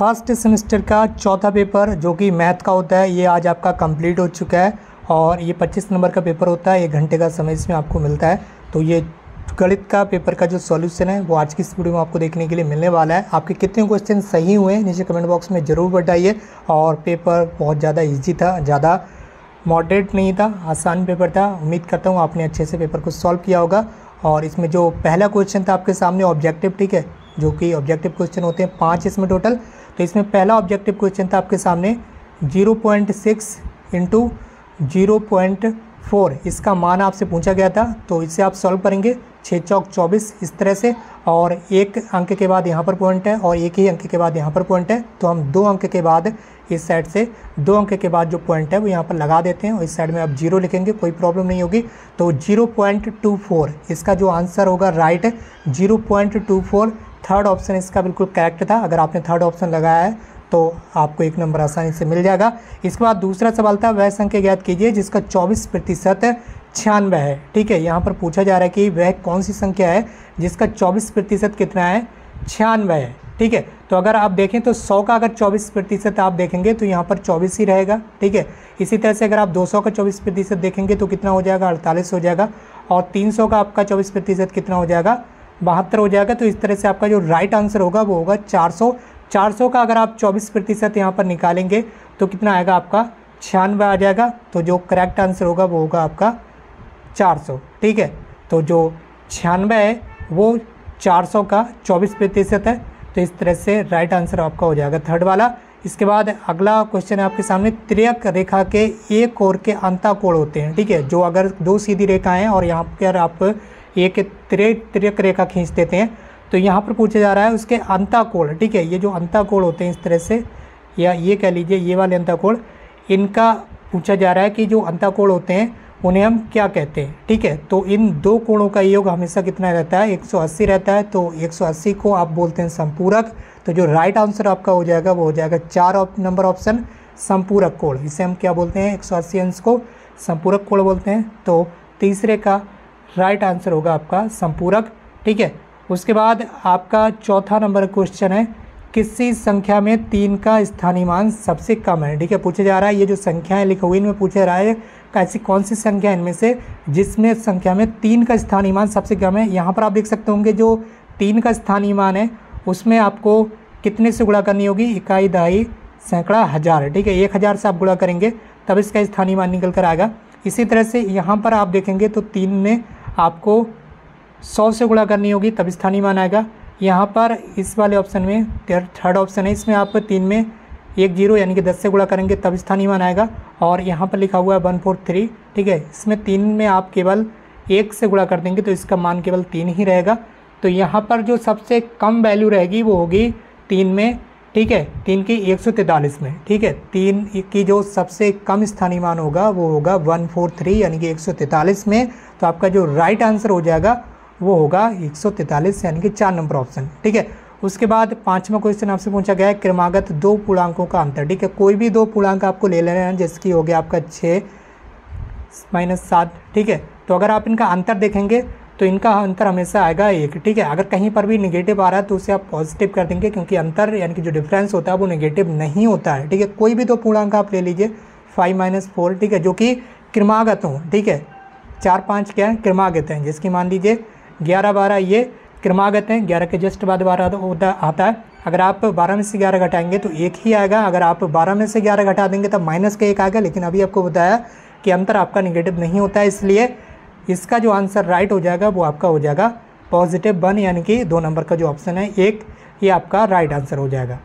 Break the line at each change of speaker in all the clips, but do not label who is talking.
First semester का चौथा paper जो कि मैथ का होता है ये आज आपका कंप्लीट हो चुका है और ये 25 नंबर का पेपर होता है। 1 घंटे का समय इसमें आपको मिलता है। तो ये गणित का पेपर का जो सॉल्यूशन है वो आज की इस वीडियो में आपको देखने के लिए मिलने वाला है। आपके कितने क्वेश्चन सही हुए हैं नीचे कमेंट बॉक्स में ज़रूर बताइए। और पेपर बहुत ज़्यादा ईजी था, ज़्यादा मॉडरेट नहीं था, आसान पेपर था। उम्मीद करता हूँ आपने अच्छे से पेपर को सॉल्व किया होगा। और इसमें जो पहला क्वेश्चन था आपके सामने ऑब्जेक्टिव, ठीक है, जो कि ऑब्जेक्टिव क्वेश्चन होते हैं 5 इसमें टोटल। तो इसमें पहला ऑब्जेक्टिव क्वेश्चन था आपके सामने 0.6 इंटू 0.4 इसका मान आपसे पूछा गया था। तो इसे आप सॉल्व करेंगे 6 चौक 24 इस तरह से, और 1 अंक के बाद यहाँ पर पॉइंट है और 1 ही अंक के बाद यहाँ पर पॉइंट है। तो हम 2 अंक के बाद इस साइड से 2 अंक के बाद जो पॉइंट है वो यहाँ पर लगा देते हैं और इस साइड में आप 0 लिखेंगे, कोई प्रॉब्लम नहीं होगी। तो 0.24 इसका जो आंसर होगा राइट है 0.24। थर्ड ऑप्शन इसका बिल्कुल करेक्ट था। अगर आपने थर्ड ऑप्शन लगाया है तो आपको 1 नंबर आसानी से मिल जाएगा। इसके बाद दूसरा सवाल था वह संख्या ज्ञात कीजिए जिसका 24% 96 है। ठीक है, यहाँ पर पूछा जा रहा है कि वह कौन सी संख्या है जिसका 24% कितना है, 96 है। ठीक है, तो अगर आप देखें तो 100 का अगर 24% आप देखेंगे तो यहाँ पर 24 ही रहेगा। ठीक है, इसी तरह से अगर आप 200 का 24% देखेंगे तो कितना हो जाएगा, 48 हो जाएगा। और 300 का आपका 24% कितना हो जाएगा, 72 हो जाएगा। तो इस तरह से आपका जो राइट आंसर होगा वो होगा 400। 400 का अगर आप 24% यहाँ पर निकालेंगे तो कितना आएगा, आपका 96 आ जाएगा। तो जो करेक्ट आंसर होगा वो होगा आपका 400। ठीक है, तो जो 96 है वो 400 का 24% है। तो इस तरह से राइट आंसर आपका हो जाएगा थर्ड वाला। इसके बाद अगला क्वेश्चन है आपके सामने, तिर्यक रेखा के एक ओर के अंताकोण होते हैं। ठीक है, जो अगर 2 सीधी रेखाएं हैं और यहाँ पर आप एक तिर्यक रेखा खींच देते हैं तो यहाँ पर पूछा जा रहा है उसके अंताकोण। ठीक है, ये जो अंताकोण होते हैं इस तरह से, या ये कह लीजिए ये वाले अंताकोण, इनका पूछा जा रहा है कि जो अंताकोण होते हैं उन्हें हम क्या कहते हैं। ठीक है, तो इन 2 कोणों का योग हमेशा कितना रहता है, 180 रहता है। तो 180 को आप बोलते हैं संपूरक। तो जो राइट आंसर आपका हो जाएगा वो हो जाएगा 4 नंबर ऑप्शन, संपूरक कोण। इसे हम क्या बोलते हैं, 180 अंश को संपूरक कोण बोलते हैं। तो तीसरे का राइट आंसर होगा आपका संपूरक। ठीक है, उसके बाद आपका चौथा नंबर क्वेश्चन है, किसी संख्या में 3 का स्थानीय मान सबसे कम है। ठीक है, पूछा जा रहा है ये जो संख्याएं लिखी हुई इनमें पूछा जा रहा है ऐसी कौन सी संख्या है इनमें से जिसमें संख्या में 3 का स्थानीय मान सबसे कम है। यहाँ पर आप देख सकते होंगे जो 3 का स्थानीय मान है उसमें आपको कितने से गुणा करनी होगी, इकाई, दहाई, सैकड़ा, हज़ार। ठीक है, 1000 से आप गुणा करेंगे तब इसका स्थानीय मान निकल कर आएगा। इसी तरह से यहाँ पर आप देखेंगे तो 3 में आपको 100 से गुणा करनी होगी तब स्थानीय मान आएगा। यहाँ पर इस वाले ऑप्शन में थर्ड ऑप्शन है, इसमें आप 3 में 1 0 यानी कि 10 से गुणा करेंगे तब स्थानीय मान आएगा। और यहाँ पर लिखा हुआ है 143। ठीक है, इसमें 3 में आप केवल 1 से गुणा कर देंगे तो इसका मान केवल 3 ही रहेगा। तो यहाँ पर जो सबसे कम वैल्यू रहेगी वो होगी 3 में। ठीक है, 3 की 143 में। ठीक है, 3 की जो सबसे कम स्थानीय मान होगा वो होगा 143 यानी कि 143 में। तो आपका जो राइट आंसर हो जाएगा वो होगा 143 यानी कि 4 नंबर ऑप्शन। ठीक है, उसके बाद 5वां क्वेश्चन आपसे पूछा गया है, क्रमागत 2 पूर्णांकों का अंतर। ठीक है, कोई भी 2 पूर्णांक आपको ले लेना है, जैसे कि हो गया आपका 6 - 7। ठीक है, तो अगर आप इनका अंतर देखेंगे तो इनका अंतर हमेशा आएगा 1। ठीक है, अगर कहीं पर भी निगेटिव आ रहा है तो उसे आप पॉजिटिव कर देंगे, क्योंकि अंतर यानी कि जो डिफरेंस होता है वो निगेटिव नहीं होता है। ठीक है, कोई भी 2 पूर्णांक आप ले लीजिए 5 - 4। ठीक है, जो कि क्रमागत हों। ठीक है, 4 5 क्या है, क्रमागत हैं, जिसकी मान लीजिए 11 12 ये क्रमागत हैं। 11 के जस्ट बाद 12 आता है। अगर आप 12 में से 11 घटाएंगे तो 1 ही आएगा। अगर आप 12 में से 11 घटा देंगे तब माइनस का 1 आएगा। लेकिन अभी आपको बताया कि अंतर आपका निगेटिव नहीं होता है, इसलिए इसका जो आंसर राइट हो जाएगा वो आपका हो जाएगा +1 यानी कि 2 नंबर का जो ऑप्शन है 1, ये आपका राइट आंसर हो जाएगा।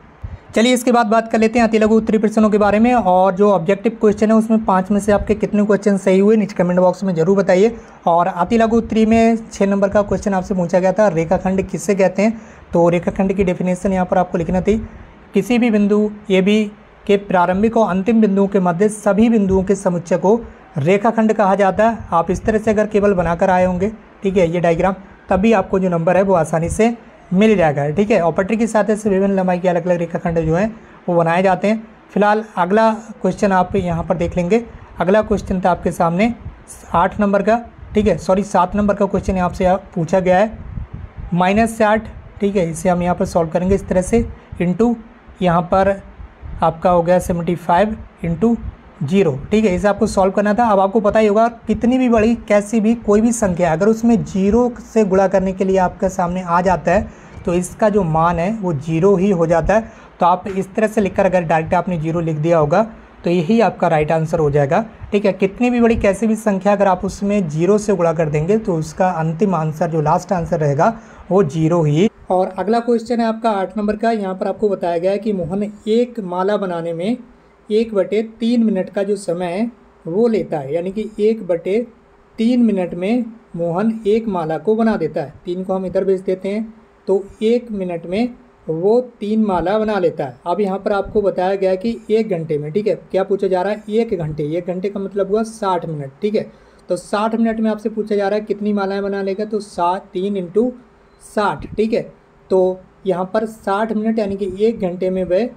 चलिए इसके बाद बात कर लेते हैं अति लघु उत्तरीय प्रश्नों के बारे में। और जो ऑब्जेक्टिव क्वेश्चन है उसमें 5 में से आपके कितने क्वेश्चन सही हुए नीचे कमेंट बॉक्स में जरूर बताइए। और अति लघु उत्तरीय में 6 नंबर का क्वेश्चन आपसे पूछा गया था, रेखाखंड किसे कहते हैं। तो रेखाखंड की डेफिनेशन यहाँ पर आपको लिखना थी, किसी भी बिंदु ए बी के प्रारंभिक और अंतिम बिंदुओं के मध्य सभी बिंदुओं के समुच्चय को रेखाखंड कहा जाता है। आप इस तरह से अगर केवल बनाकर आए होंगे, ठीक है, ये डायग्राम, तभी आपको जो नंबर है वो आसानी से मिल जाएगा। ठीक है, और पटरी की सहायता से विभिन्न लंबाई के अलग अलग रेखाखंड जो हैं वो बनाए जाते हैं। फिलहाल अगला क्वेश्चन आप यहाँ पर देख लेंगे। अगला क्वेश्चन था आपके सामने 8 नंबर का। ठीक है, सॉरी 7 नंबर का क्वेश्चन यहाँ से पूछा गया है, -8। ठीक है, इसे हम यहाँ पर सॉल्व करेंगे इस तरह से, इंटू यहाँ पर आपका हो गया 75 इंटू 0, ठीक है। इसे आपको सॉल्व करना था। अब आपको पता ही होगा कितनी भी बड़ी कैसी भी कोई भी संख्या अगर उसमें 0 से गुणा करने के लिए आपके सामने आ जाता है तो इसका जो मान है वो 0 ही हो जाता है। तो आप इस तरह से लिखकर अगर डायरेक्ट आपने 0 लिख दिया होगा तो यही आपका राइट आंसर हो जाएगा, ठीक है। कितनी भी बड़ी कैसी भी संख्या अगर आप उसमें 0 से गुणा कर देंगे तो उसका अंतिम आंसर जो लास्ट आंसर रहेगा वो 0 ही। और अगला क्वेश्चन है आपका 8 नंबर का। यहाँ पर आपको बताया गया है कि मोहन एक माला बनाने में 1/3 मिनट का जो समय है वो लेता है, यानी कि 1/3 मिनट में मोहन एक माला को बना देता है। 3 को हम इधर भेज देते हैं तो 1 मिनट में वो 3 माला बना लेता है। अब यहाँ पर आपको बताया गया है कि 1 घंटे में, ठीक है, क्या पूछा जा रहा है 1 घंटे। 1 घंटे का मतलब हुआ 60 मिनट, ठीक है। तो 60 मिनट में आपसे पूछा जा रहा है कितनी मालाएं बना लेगा, तो 3 इंटू 60, ठीक है। तो यहाँ पर 60 मिनट यानी कि 1 घंटे में वह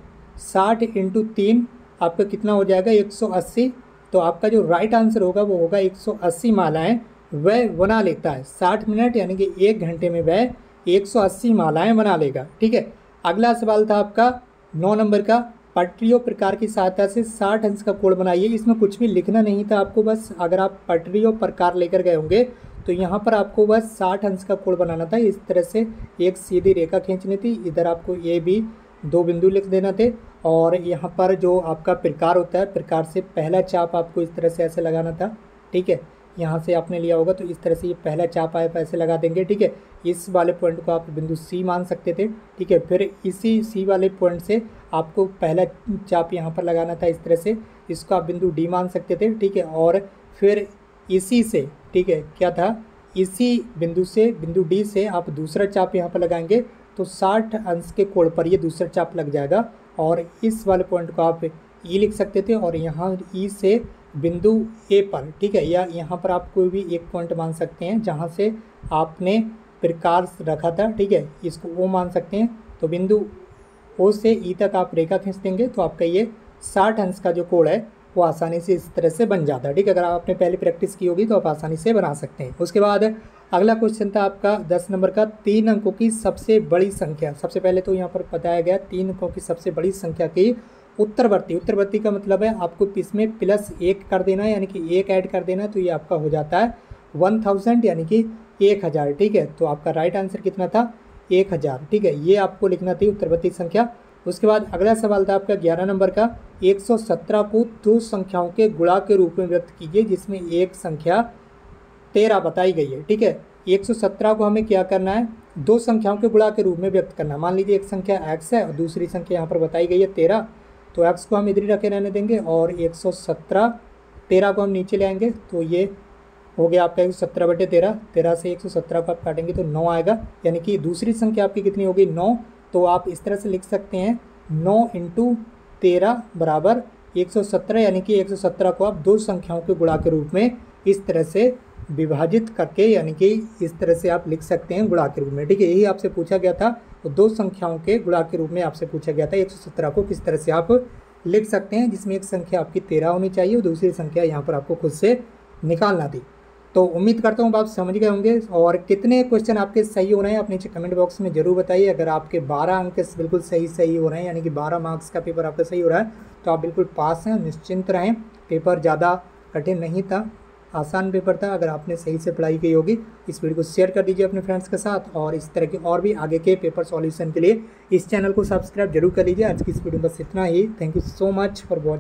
60 इंटू 3 आपका कितना हो जाएगा 180। तो आपका जो राइट आंसर होगा वो होगा 180 मालाएं वह बना लेता है। 60 मिनट यानी कि 1 घंटे में वह 180 मालाएं बना लेगा, ठीक है। अगला सवाल था आपका 9 नंबर का। पटरियों प्रकार की सहायता से 60 अंश का कोण बनाइए। इसमें कुछ भी लिखना नहीं था आपको, बस अगर आप पटरियों प्रकार लेकर गए होंगे तो यहाँ पर आपको बस 60 अंश का कोण बनाना था। इस तरह से एक सीधी रेखा खींचनी थी, इधर आपको ए बी 2 बिंदु लिख देना थे और यहाँ पर जो आपका प्रकार होता है प्रकार से पहला चाप आपको इस तरह से ऐसे लगाना था, ठीक है। यहाँ से आपने लिया होगा तो इस तरह से ये पहला चाप आप ऐसे लगा देंगे, ठीक है। इस वाले पॉइंट को आप बिंदु सी मान सकते थे, ठीक है। फिर इसी सी वाले पॉइंट से आपको पहला चाप यहाँ पर लगाना था इस तरह से, इसको आप बिंदु डी मान सकते थे, ठीक है। और फिर इसी से, ठीक है, क्या था, इसी बिंदु से बिंदु डी से आप दूसरा चाप यहाँ पर लगाएंगे तो 60 अंश के कोण पर ये दूसरा चाप लग जाएगा और इस वाले पॉइंट को आप ई लिख सकते थे और यहाँ ई से बिंदु ए पर, ठीक है, या यहाँ पर आप कोई भी एक पॉइंट मान सकते हैं जहाँ से आपने प्रकार रखा था, ठीक है, इसको ओ मान सकते हैं। तो बिंदु ओ से ई तक आप रेखा खींच देंगे तो आपका ये 60 अंश का जो कोण है वो आसानी से इस तरह से बन जाता है, ठीक है। अगर आपने पहले प्रैक्टिस की होगी तो आप आसानी से बना सकते हैं। उसके बाद अगला क्वेश्चन था आपका 10 नंबर का। 3 अंकों की सबसे बड़ी संख्या। सबसे पहले तो यहाँ पर बताया गया 3 अंकों की सबसे बड़ी संख्या की उत्तरवर्ती का मतलब है आपको इसमें +1 कर देना है, यानी कि 1 ऐड कर देना है, तो ये आपका हो जाता है 1000 यानी कि 1000, ठीक है। तो आपका राइट आंसर कितना था 1000, ठीक है। ये आपको लिखना थी उत्तरवर्ती संख्या। उसके बाद अगला सवाल था आपका 11 नंबर का। 117 को 2 संख्याओं के गुणा के रूप में व्यक्त कीजिए जिसमें एक संख्या 13 बताई गई है, ठीक है। 117 को हमें क्या करना है 2 संख्याओं के गुणा के रूप में व्यक्त करना। मान लीजिए एक संख्या x है और दूसरी संख्या यहाँ पर बताई गई है 13, तो x को हम इधर ही रखे रहने देंगे और 117 13 को हम नीचे ले आएंगे तो ये हो गया आपका 117/13। 13 से 117 को आप काटेंगे तो 9 आएगा, यानी कि दूसरी संख्या आपकी कितनी होगी 9। तो आप इस तरह से लिख सकते हैं 9 × 13 बराबर 117, यानी कि 117 को आप 2 संख्याओं के गुणा के रूप में इस तरह से विभाजित करके, यानी कि इस तरह से आप लिख सकते हैं गुणा के रूप में, ठीक है। यही आपसे पूछा गया था, तो 2 संख्याओं के गुणा के रूप में आपसे पूछा गया था 117 को किस तरह से आप लिख सकते हैं, जिसमें एक संख्या आपकी 13 होनी चाहिए और दूसरी संख्या यहाँ पर आपको खुद से निकालना थी। तो उम्मीद करता हूँ आप समझ गए होंगे। और कितने क्वेश्चन आपके सही हो रहे हैं आप नीचे कमेंट बॉक्स में जरूर बताइए। अगर आपके 12 अंक बिल्कुल सही हो रहे हैं, यानी कि 12 मार्क्स का पेपर आपका सही हो रहा है, तो आप बिल्कुल पास हैं, निश्चिंत रहें। पेपर ज़्यादा कठिन नहीं था, आसान पेपर था। अगर आपने सही से पढ़ाई की होगी, इस वीडियो को शेयर कर दीजिए अपने फ्रेंड्स के साथ और इस तरह के और भी आगे के पेपर सॉल्यूशन के लिए इस चैनल को सब्सक्राइब जरूर कर लीजिए। आज की इस वीडियो में बस इतना ही। Thank you so much for watching.